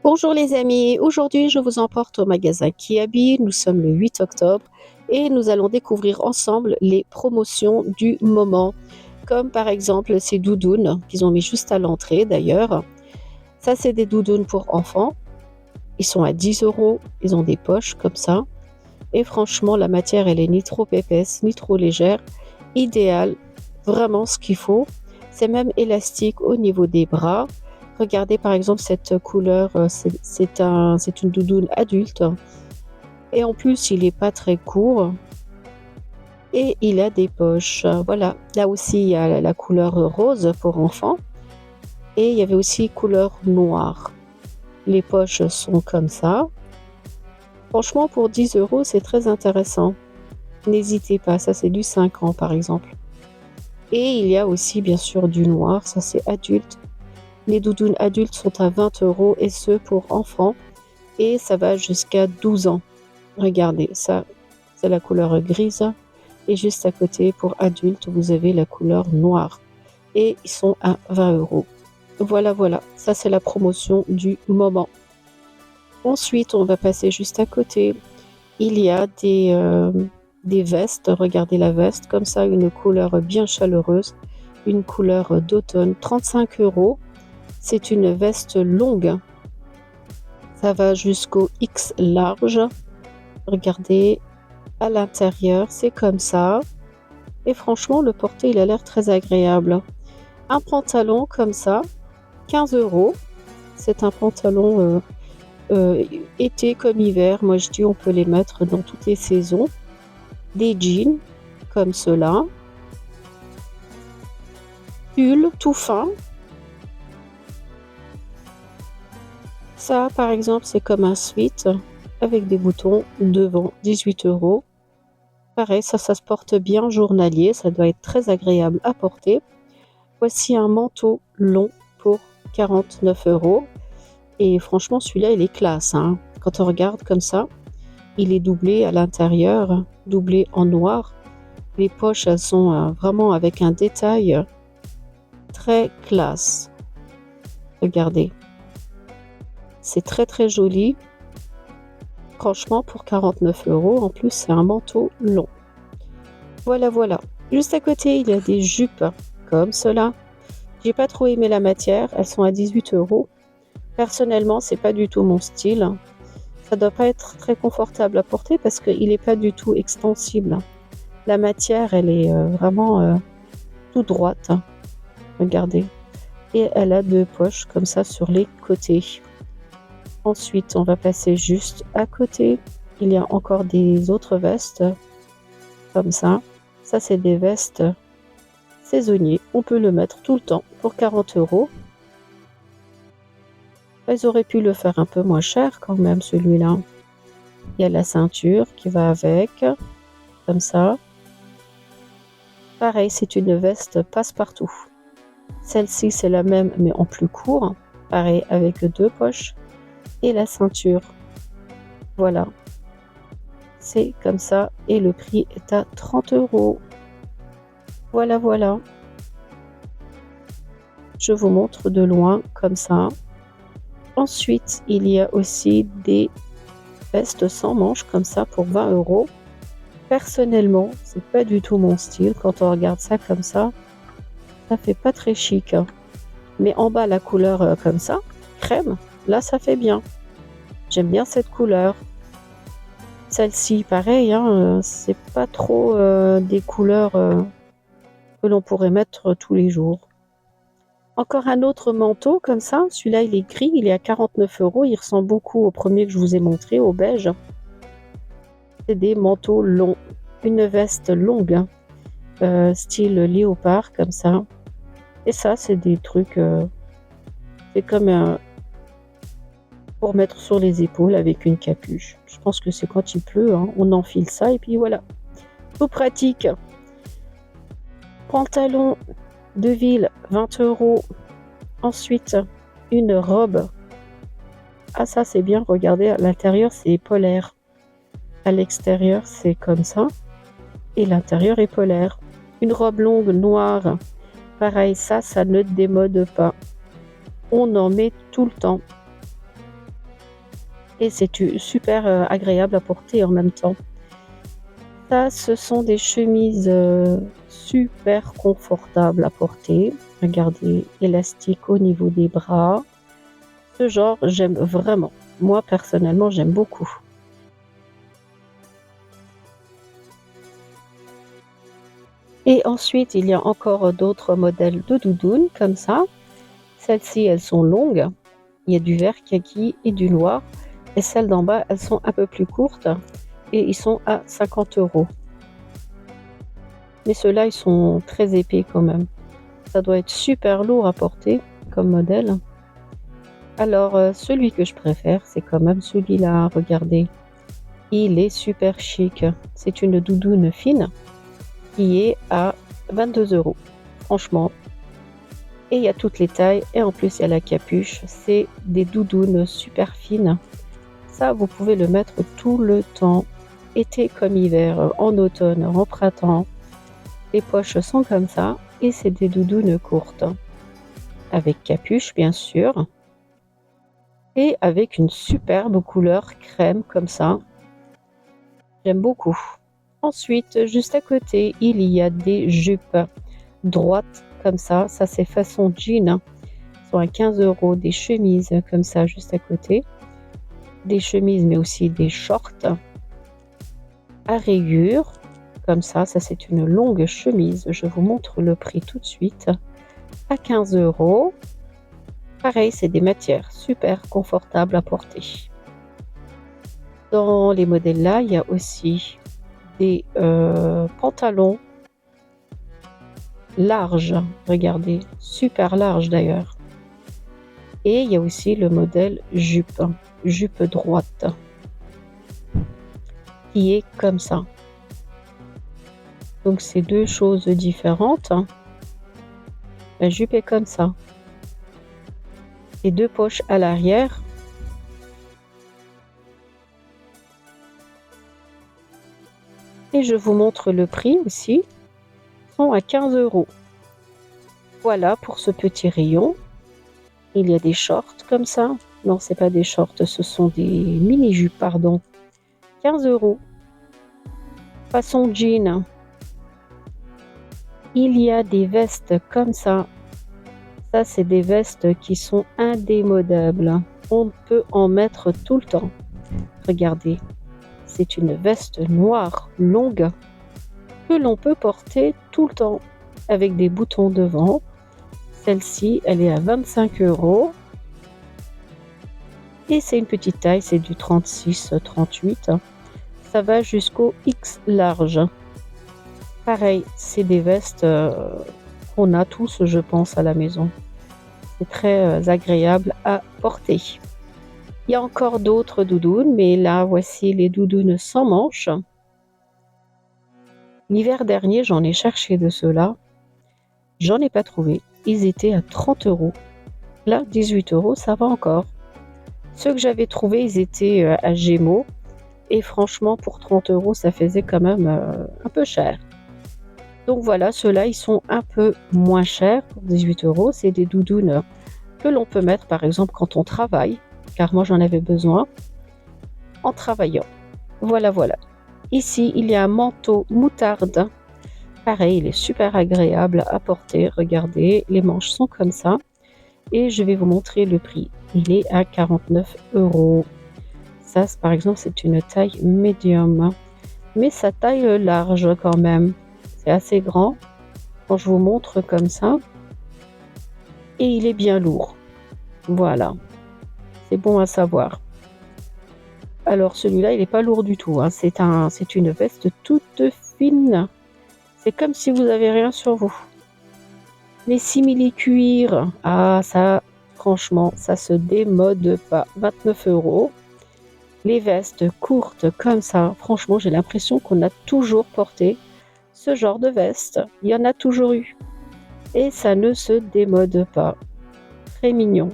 Bonjour les amis, aujourd'hui je vous emporte au magasin Kiabi, nous sommes le 8 octobre et nous allons découvrir ensemble les promotions du moment, comme par exemple ces doudounes qu'ils ont mis juste à l'entrée d'ailleurs. Ça c'est des doudounes pour enfants, ils sont à 10 euros, ils ont des poches comme ça et franchement la matière elle est ni trop épaisse ni trop légère, idéal, vraiment ce qu'il faut. C'est même élastique au niveau des bras. Regardez par exemple cette couleur, c'est une doudoune adulte et en plus il n'est pas très court et il a des poches. Voilà, là aussi il y a la couleur rose pour enfants et il y avait aussi couleur noire. Les poches sont comme ça. Franchement pour 10 euros c'est très intéressant. N'hésitez pas, ça c'est du 5 ans par exemple. Et il y a aussi bien sûr du noir, ça c'est adulte. Les doudounes adultes sont à 20 euros et ceux pour enfants. Et ça va jusqu'à 12 ans. Regardez, ça, c'est la couleur grise. Et juste à côté, pour adultes, vous avez la couleur noire. Et ils sont à 20 euros. Voilà, voilà. Ça, c'est la promotion du moment. Ensuite, on va passer juste à côté. Il y a des vestes. Regardez la veste, comme ça, une couleur bien chaleureuse. Une couleur d'automne, 35 euros. C'est une veste longue. Ça va jusqu'au X large. Regardez, à l'intérieur, c'est comme ça. Et franchement, le porter, il a l'air très agréable. Un pantalon comme ça, 15 euros. C'est un pantalon été comme hiver. Moi, je dis on peut les mettre dans toutes les saisons. Des jeans comme cela. Pull tout fin. Ça, par exemple, c'est comme un sweat avec des boutons devant, 18 euros. Pareil, ça se porte bien journalier, ça doit être très agréable à porter. Voici un manteau long pour 49 euros. Et franchement, celui-là, il est classe, hein. Quand on regarde comme ça, il est doublé à l'intérieur, doublé en noir. Les poches, elles sont vraiment avec un détail très classe. Regardez. C'est très très joli. Franchement, pour 49 euros, en plus, c'est un manteau long. Voilà, voilà. Juste à côté, il y a des jupes comme cela. J'ai pas trop aimé la matière, elles sont à 18 euros. Personnellement, c'est pas du tout mon style. Ça doit pas être très confortable à porter parce qu'il est pas du tout extensible. La matière, elle est vraiment tout droite. Regardez. Et elle a deux poches comme ça sur les côtés. Ensuite, on va passer juste à côté. Il y a encore des autres vestes comme ça. Ça, c'est des vestes saisonniers. On peut le mettre tout le temps pour 40 euros. Ils auraient pu le faire un peu moins cher quand même, celui-là. Il y a la ceinture qui va avec, comme ça. Pareil, c'est une veste passe-partout. Celle-ci, c'est la même, mais en plus court. Pareil, avec deux poches. Et la ceinture. Voilà. C'est comme ça. Et le prix est à 30 euros. Voilà, voilà. Je vous montre de loin, comme ça. Ensuite, il y a aussi des vestes sans manches, comme ça, pour 20 euros. Personnellement, c'est pas du tout mon style. Quand on regarde ça comme ça fait pas très chic. Mais en bas, la couleur comme ça, crème, là, ça fait bien. J'aime bien cette couleur. Celle-ci, pareil, hein, c'est pas trop des couleurs que l'on pourrait mettre tous les jours. Encore un autre manteau comme ça. Celui-là, il est gris, il est à 49 euros. Il ressemble beaucoup au premier que je vous ai montré, au beige. C'est des manteaux longs. Une veste longue, style léopard, comme ça. Et ça, c'est des trucs... c'est comme pour mettre sur les épaules avec une capuche. Je pense que c'est quand il pleut, hein, on enfile ça et puis voilà. Tout pratique. Pantalon de ville, 20 euros. Ensuite, une robe. Ah, ça, c'est bien. Regardez, à l'intérieur, c'est polaire. À l'extérieur, c'est comme ça. Et l'intérieur est polaire. Une robe longue noire. Pareil, ça ne démode pas. On en met tout le temps. et c'est super agréable à porter en même temps. Ça, ce sont des chemises super confortables à porter. Regardez, élastique au niveau des bras. Ce genre, j'aime vraiment. Moi, personnellement, j'aime beaucoup. Et ensuite, il y a encore d'autres modèles de doudounes comme ça. Celles-ci, elles sont longues. Il y a du vert kaki et du noir. Et celles d'en bas, elles sont un peu plus courtes et ils sont à 50 euros. Mais ceux-là, ils sont très épais quand même. Ça doit être super lourd à porter comme modèle. Alors, celui que je préfère, c'est quand même celui-là. Regardez, il est super chic. C'est une doudoune fine qui est à 22 euros. Franchement. Et il y a toutes les tailles. Et en plus, il y a la capuche. C'est des doudounes super fines. Ça, vous pouvez le mettre tout le temps. Été comme hiver, en automne, en printemps. Les poches sont comme ça. Et c'est des doudounes courtes. Avec capuche, bien sûr. Et avec une superbe couleur crème comme ça. J'aime beaucoup. Ensuite, juste à côté, il y a des jupes droites comme ça. Ça, c'est façon jean. Ils sont à 15 euros. Des chemises comme ça, juste à côté. Des chemises, mais aussi des shorts à rayures. Comme ça, c'est une longue chemise. Je vous montre le prix tout de suite. À 15 euros. Pareil, c'est des matières super confortables à porter. Dans les modèles là, il y a aussi des pantalons larges. Regardez, super larges d'ailleurs. Et il y a aussi le modèle jupe droite, qui est comme ça. Donc c'est deux choses différentes. La jupe est comme ça. Et deux poches à l'arrière. Et je vous montre le prix aussi. Ils sont à 15 euros. Voilà pour ce petit rayon. Il y a des shorts comme ça. Non, c'est pas des shorts, ce sont des mini-jupes, pardon. 15 euros. Façon jean. Il y a des vestes comme ça. Ça, c'est des vestes qui sont indémodables. On peut en mettre tout le temps. Regardez, c'est une veste noire longue que l'on peut porter tout le temps avec des boutons devant. Celle-ci, elle est à 25 euros. Et c'est une petite taille, c'est du 36-38. Ça va jusqu'au X large. Pareil, c'est des vestes qu'on a tous, je pense, à la maison. C'est très agréable à porter. Il y a encore d'autres doudounes, mais là, voici les doudounes sans manches. L'hiver dernier, j'en ai cherché de ceux-là. J'en ai pas trouvé. Ils étaient à 30 euros. Là, 18 euros, ça va encore. Ceux que j'avais trouvés, ils étaient à Gémeaux. Et franchement, pour 30 euros, ça faisait quand même un peu cher. Donc voilà, ceux-là, ils sont un peu moins chers pour 18 euros. C'est des doudounes que l'on peut mettre, par exemple, quand on travaille. Car moi, j'en avais besoin en travaillant. Voilà, voilà. Ici, il y a un manteau moutarde. Pareil, il est super agréable à porter. Regardez, les manches sont comme ça. Et je vais vous montrer le prix. Il est à 49 euros. Ça, par exemple, c'est une taille médium. Mais sa taille large quand même. C'est assez grand. Quand je vous montre comme ça. Et il est bien lourd. Voilà. C'est bon à savoir. Alors celui-là, il n'est pas lourd du tout. Hein. C'est une veste toute fine. C'est comme si vous n'avez rien sur vous. Les simili-cuir, ah ça, franchement, ça se démode pas. 29 euros. Les vestes courtes comme ça, franchement, j'ai l'impression qu'on a toujours porté ce genre de veste. Il y en a toujours eu. Et ça ne se démode pas. Très mignon.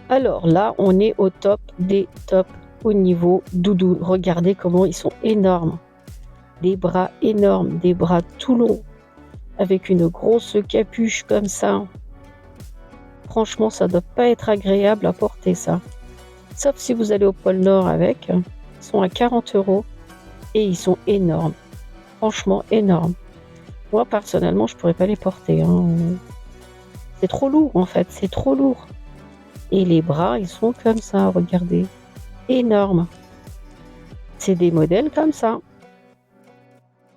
Alors là, on est au top des tops au niveau doudou. Regardez comment ils sont énormes. Des bras énormes, des bras tout longs, avec une grosse capuche comme ça. Franchement, ça doit pas être agréable à porter ça. Sauf si vous allez au pôle Nord avec. Ils sont à 40 € et ils sont énormes. Franchement énormes. Moi, personnellement, je pourrais pas les porter, hein. C'est trop lourd, en fait, c'est trop lourd. Et les bras, ils sont comme ça, regardez. Énormes. C'est des modèles comme ça.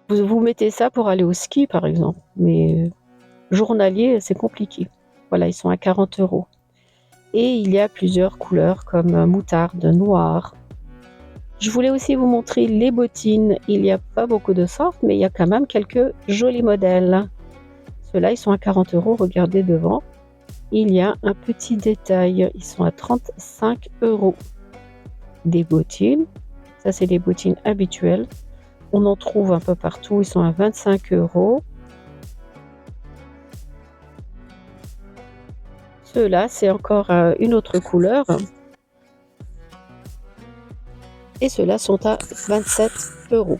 Vous mettez ça pour aller au ski, par exemple. Mais journalier, c'est compliqué. Voilà, ils sont à 40 €. Et il y a plusieurs couleurs comme moutarde, noir. Je voulais aussi vous montrer les bottines. Il n'y a pas beaucoup de sortes, mais il y a quand même quelques jolis modèles. Ceux-là, ils sont à 40 €. Regardez devant. Il y a un petit détail. Ils sont à 35 €. Des bottines. Ça, c'est les bottines habituelles. On en trouve un peu partout. Ils sont à 25 €. Ceux-là, c'est encore une autre couleur. Et ceux-là sont à 27 €.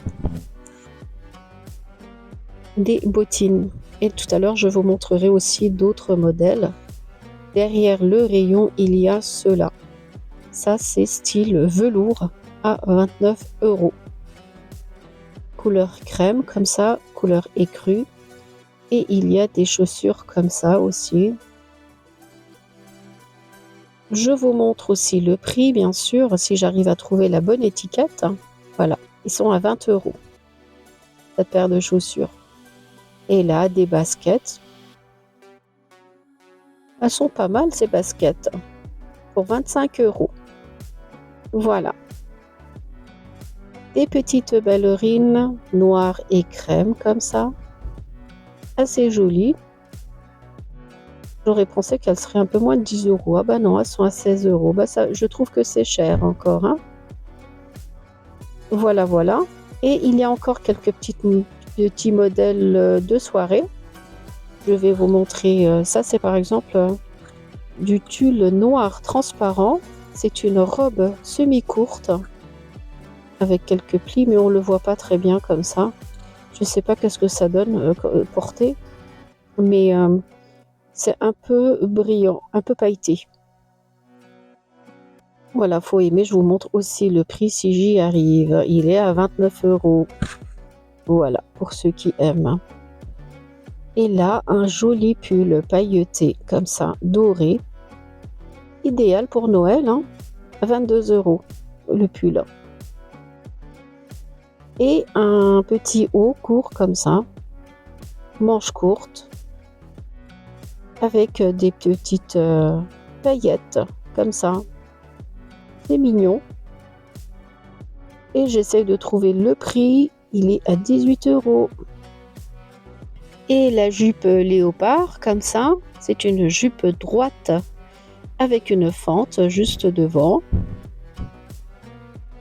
Des bottines. Et tout à l'heure, je vous montrerai aussi d'autres modèles. Derrière le rayon, il y a ceux-là. Ça, c'est style velours à 29 €. Couleur crème, comme ça, couleur écrue. Et il y a des chaussures comme ça aussi. Je vous montre aussi le prix, bien sûr, si j'arrive à trouver la bonne étiquette. Voilà, ils sont à 20 €, cette paire de chaussures. Et là, des baskets. Elles sont pas mal, ces baskets, pour 25 €. Voilà. Des petites ballerines noires et crème, comme ça. Assez jolies. J'aurais pensé qu'elles seraient un peu moins de 10 €. Ah bah non, elles sont à 16 €. Bah ça, je trouve que c'est cher encore, hein. Voilà, voilà. Et il y a encore quelques petits modèles de soirée. Je vais vous montrer. Ça, c'est par exemple du tulle noir transparent. C'est une robe semi-courte avec quelques plis, mais on ne le voit pas très bien comme ça. Je ne sais pas qu'est-ce que ça donne porter, mais c'est un peu brillant, un peu pailleté. Voilà, faut aimer. Je vous montre aussi le prix si j'y arrive. Il est à 29 €. Voilà, pour ceux qui aiment. Et là, un joli pull pailleté, comme ça, doré. Idéal pour Noël, hein. 22 € le pull. Et un petit haut court comme ça, manche courte, avec des petites paillettes, comme ça. C'est mignon. Et j'essaie de trouver le prix. Il est à 18 €. Et la jupe léopard, comme ça, c'est une jupe droite avec une fente juste devant.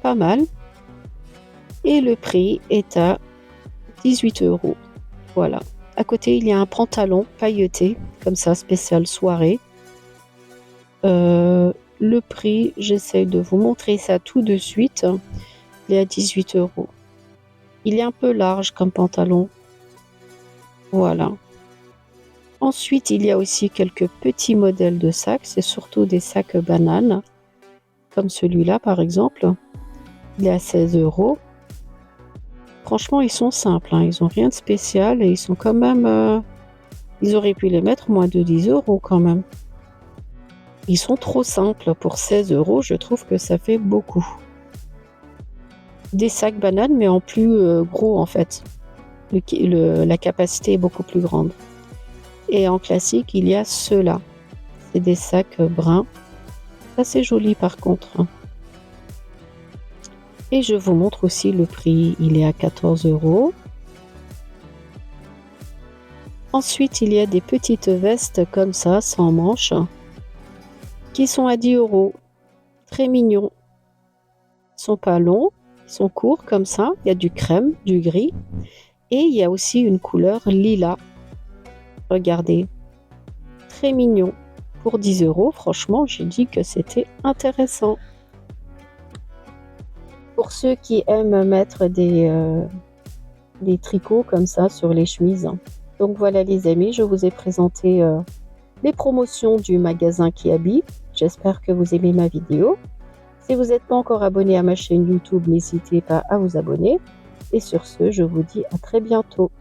Pas mal. Et le prix est à 18 €. Voilà. À côté, il y a un pantalon pailleté, comme ça, spécial soirée. Le prix, j'essaie de vous montrer ça tout de suite. Il est à 18 €. Il est un peu large comme pantalon. Voilà. Ensuite, il y a aussi quelques petits modèles de sacs. C'est surtout des sacs bananes, comme celui-là par exemple. Il est à 16 €. Franchement, ils sont simples, hein. Ils n'ont rien de spécial et ils sont quand même... ils auraient pu les mettre moins de 10 € quand même. Ils sont trop simples. Pour 16 €, je trouve que ça fait beaucoup. Des sacs bananes, mais en plus gros en fait. La capacité est beaucoup plus grande. Et en classique, il y a ceux-là. C'est des sacs bruns. Ça, c'est joli par contre. Et je vous montre aussi le prix. Il est à 14 €. Ensuite, il y a des petites vestes comme ça, sans manches, qui sont à 10 €. Très mignons. Ils sont pas longs, ils sont courts comme ça. Il y a du crème, du gris. Et il y a aussi une couleur lilas. Regardez. Très mignon. Pour 10 €, franchement, j'ai dit que c'était intéressant. Pour ceux qui aiment mettre des tricots comme ça sur les chemises. Donc voilà les amis, je vous ai présenté les promotions du magasin Kiabi. J'espère que vous aimez ma vidéo. Si vous n'êtes pas encore abonné à ma chaîne YouTube, n'hésitez pas à vous abonner. Et sur ce, je vous dis à très bientôt.